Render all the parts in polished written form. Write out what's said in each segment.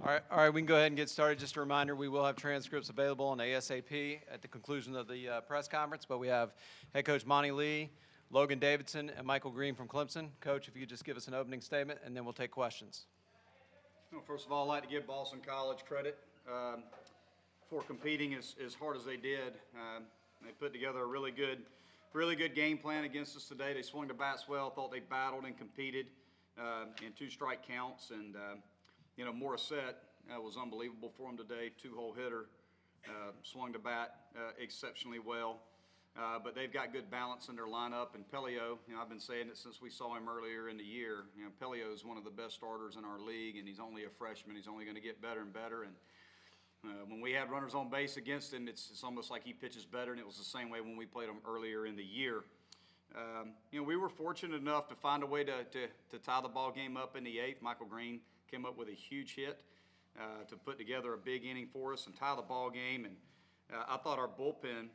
All right, we can go ahead and get started. Just a reminder, we will have transcripts available on ASAP at the conclusion of the press conference, but we have head coach Monty Lee, Logan Davidson, and Michael Green from Clemson. Coach, if you could just give us an opening statement, and then we'll take questions. Well, first of all, I'd like to give Boston College credit for competing as hard as they did. They put together a really good game plan against us today. They swung the bats well, thought they battled and competed in 2 strike counts, and Morissette was unbelievable for them today. 2-hole hitter, swung the bat exceptionally well. But they've got good balance in their lineup. And Pelio, I've been saying it since we saw him earlier in the year. Pelio is one of the best starters in our league, and he's only a freshman. He's only going to get better and better. And when we had runners on base against him, it's almost like he pitches better, and it was the same way when we played him earlier in the year. We were fortunate enough to find a way to tie the ball game up in the 8th. Michael Green came up with a huge hit to put together a big inning for us and tie the ball game. And I thought our bullpen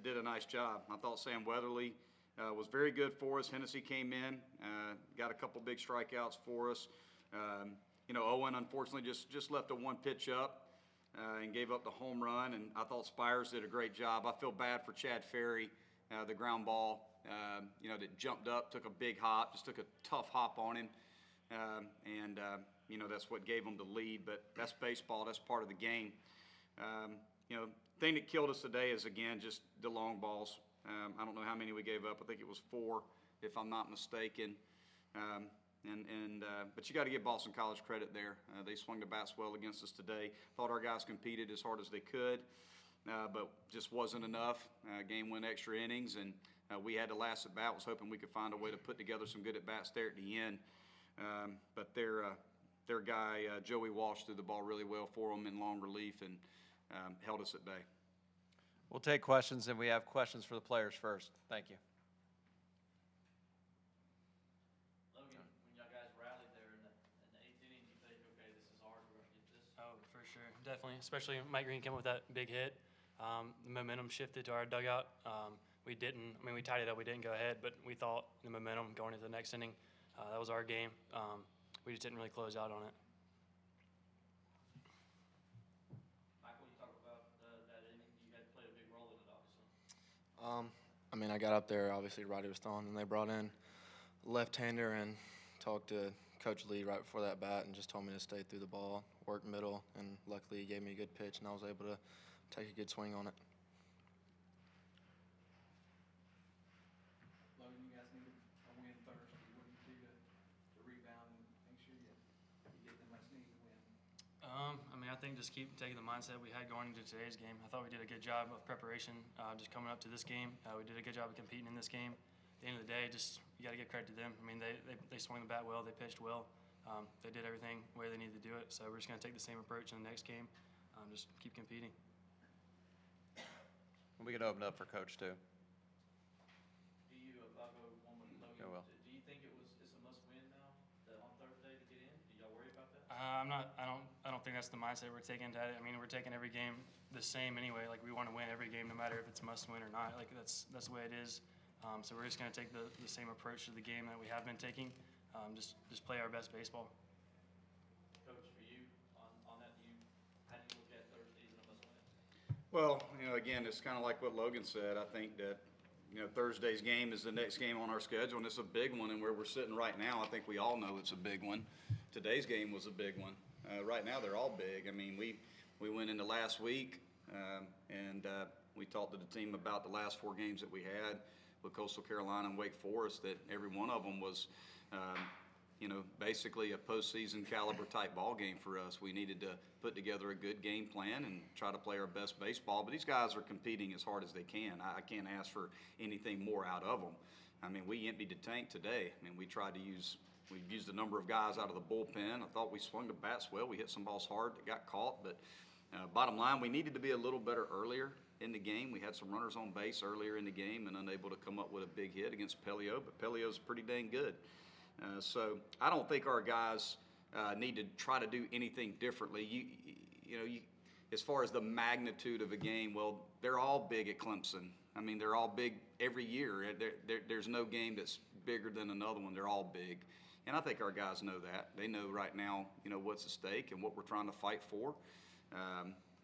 did a nice job. I thought Sam Weatherly was very good for us. Hennessy came in, got a couple big strikeouts for us. Owen unfortunately just left a 1 pitch up and gave up the home run. And I thought Spires did a great job. I feel bad for Chad Ferry, the ground ball, that jumped up, took a big hop, just took a tough hop on him. That's what gave him the lead. But that's baseball. That's part of the game. Thing that killed us today is, again, just the long balls. I don't know how many we gave up. I think it was 4, if I'm not mistaken. But you got to give Boston College credit there. They swung the bats well against us today. Thought our guys competed as hard as they could, but just wasn't enough. Game went extra innings, and we had the last at bat. Was hoping we could find a way to put together some good at bats there at the end. But their guy Joey Walsh threw the ball really well for them in long relief and held us at bay. We'll take questions, and we have questions for the players first. Thank you. Logan, when y'all guys rallied there in the 8th inning, you think, okay, this is ours, we're going to get this? Oh, for sure. Definitely. Especially Mike Green came up with that big hit. The momentum shifted to our dugout. We tied it up. We didn't go ahead, but we thought the momentum going into the next inning, that was our game. We just didn't really close out on it. I got up there, obviously Roddy was throwing, and they brought in a left-hander and talked to Coach Lee right before that bat and just told me to stay through the ball, work middle, and luckily he gave me a good pitch, and I was able to take a good swing on it. Logan, you guys needed a win Thursday. What did you do to rebound and make sure you get the much needed win? I think just keep taking the mindset we had going into today's game. I thought we did a good job of preparation, just coming up to this game. We did a good job of competing in this game. At the end of the day, you got to give credit to them. They swung the bat well, they pitched well. They did everything the way they needed to do it. So we're just going to take the same approach in the next game. Just keep competing. We can open up for Coach, too. I'll go one with Logan. Go, Will. Do you think it's a must-win now on Thursday to get in? Do y'all worry about that? I don't think that's the mindset we're taking at it. We're taking every game the same anyway. Like, we want to win every game, no matter if it's must win or not. Like, that's the way it is. So we're just going to take the same approach to the game that we have been taking. Just play our best baseball. Coach, for you on that, how do you look at Thursdays and a must-win? Well, again, it's kind of like what Logan said. I think that Thursday's game is the next game on our schedule, and it's a big one. And where we're sitting right now, I think we all know it's a big one. Today's game was a big one. Right now, they're all big. We went into last week, and we talked to the team about the last 4 games that we had with Coastal Carolina and Wake Forest, that every one of them was, basically a postseason caliber type ball game for us. We needed to put together a good game plan and try to play our best baseball. But these guys are competing as hard as they can. I can't ask for anything more out of them. We emptied the tank today. We used a number of guys out of the bullpen. I thought we swung the bats well. We hit some balls hard that got caught. But bottom line, we needed to be a little better earlier in the game. We had some runners on base earlier in the game and unable to come up with a big hit against Pelio. But Pelio's pretty dang good. So I don't think our guys need to try to do anything differently. As far as the magnitude of a game, well, they're all big at Clemson. They're all big every year. There's no game that's bigger than another one. They're all big. And I think our guys know that. They know right now, what's at stake and what we're trying to fight for.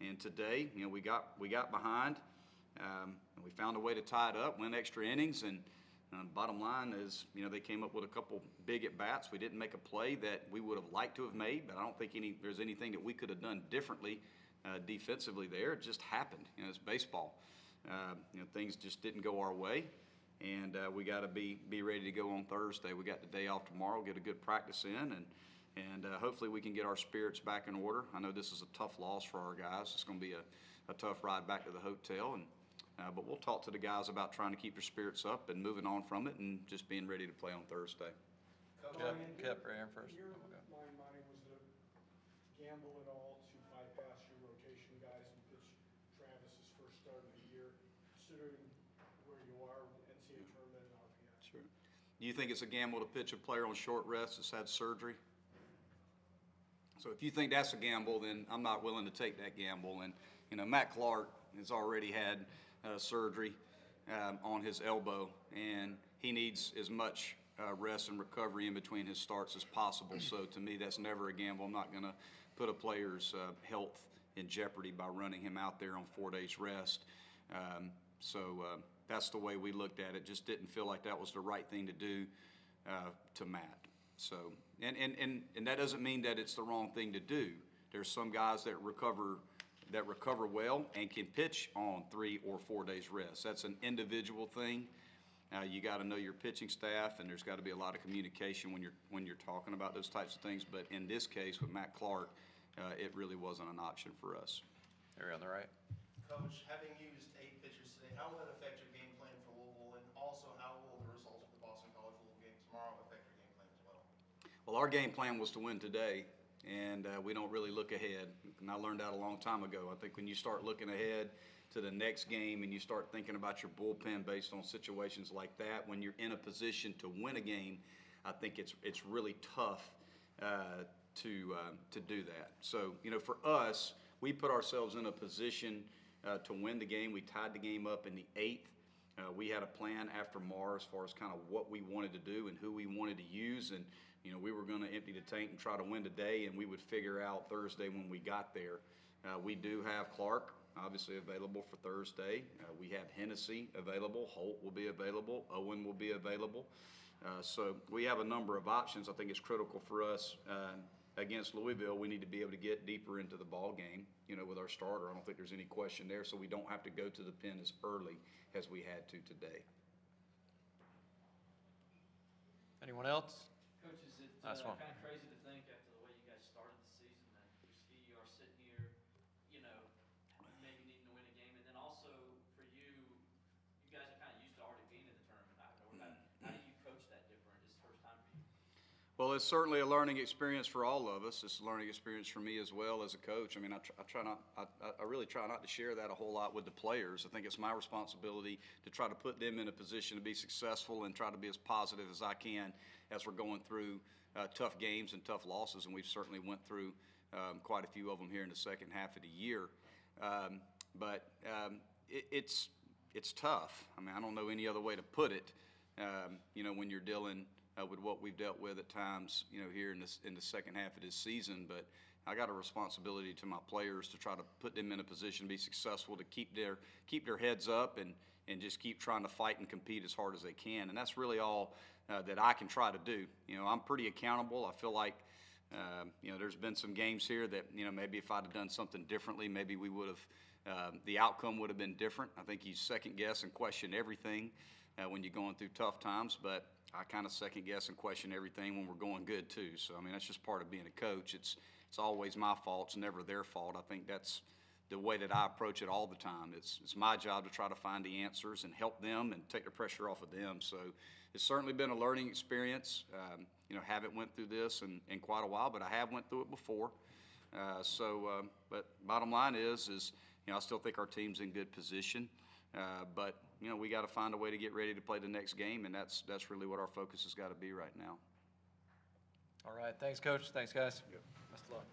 And today, we got behind, and we found a way to tie it up, win extra innings, and bottom line is, they came up with a couple big at-bats. We didn't make a play that we would have liked to have made, but I don't think there's anything that we could have done differently defensively there. It just happened. It's baseball. Things just didn't go our way, and we got to be ready to go on Thursday. We got the day off tomorrow, get a good practice in, and hopefully we can get our spirits back in order. I know this is a tough loss for our guys. It's going to be a tough ride back to the hotel, but we'll talk to the guys about trying to keep their spirits up and moving on from it and just being ready to play on Thursday. Kip, right here first. Your mind, Monty, was it a gamble at all to bypass your rotation guys and pitch Travis's first start of the year, considering where you are with the NCAA tournament and RPI? Sure. Do you think it's a gamble to pitch a player on short rest that's had surgery? So if you think that's a gamble, then I'm not willing to take that gamble. And, Matt Clark has already had surgery on his elbow, and he needs as much rest and recovery in between his starts as possible. So to me, that's never a gamble. I'm not going to put a player's health in jeopardy by running him out there on 4 days rest. That's the way we looked at it. Just didn't feel like that was the right thing to do to Matt. So, and that doesn't mean that it's the wrong thing to do. There's some guys that recover well and can pitch on 3 or 4 days rest. That's an individual thing. You got to know your pitching staff, and there's got to be a lot of communication when you're talking about those types of things. But in this case with Matt Clark, it really wasn't an option for us. Area on the right. Coach, having used 8 pitchers today, how will that affect your game plan for Louisville, and also how will the results of the Boston College Louisville game tomorrow affect your game plan as well? Well, our game plan was to win today, and we don't really look ahead. And I learned that a long time ago. I think when you start looking ahead to the next game and you start thinking about your bullpen based on situations like that, when you're in a position to win a game, I think it's really tough to do that. So, for us, we put ourselves in a position to win the game. We tied the game up in the 8th. We had a plan after Mar as far as kind of what we wanted to do and who we wanted to use, and we were going to empty the tank and try to win today, and we would figure out Thursday when we got there. We do have Clark obviously available for Thursday. We have Hennessy available. Holt will be available. Owen will be available. So we have a number of options. I think it's critical for us against Louisville. We need to be able to get deeper into the ball game, with our starter. I don't think there's any question there, so we don't have to go to the pen as early as we had to today. Anyone else? Coach, is it Nice one. kind of crazy to think after the way you guys started the season that here you are sitting here, maybe needing to win a game, and then also for you guys are kind of used to already being in the tournament. How do you coach that different? It's the first time for you. Well, it's certainly a learning experience for all of us. It's a learning experience for me as well as a coach. I mean, I really try not to share that a whole lot with the players. I think it's my responsibility to try to put them in a position to be successful and try to be as positive as I can as we're going through tough games and tough losses, and we've certainly went through quite a few of them here in the second half of the year. But it's tough. I mean, I don't know any other way to put it. When you're dealing with what we've dealt with at times, here in the second half of this season. But I got a responsibility to my players to try to put them in a position to be successful, to keep their heads up and just keep trying to fight and compete as hard as they can. And that's really all that I can try to do. I'm pretty accountable. I feel like there's been some games here that maybe if I'd have done something differently, maybe we would have the outcome would have been different. I think you second guess and question everything when you're going through tough times, but I kind of second guess and question everything when we're going good too. So I mean, that's just part of being a coach. It's always my fault. It's never their fault. I think that's the way that I approach it all the time. It's my job to try to find the answers and help them and take the pressure off of them. So it's certainly been a learning experience. Haven't went through this in quite a while, but I have went through it before. But bottom line is I still think our team's in good position. But we got to find a way to get ready to play the next game, and that's really what our focus has got to be right now. All right. Thanks, Coach. Thanks, guys. Best of luck.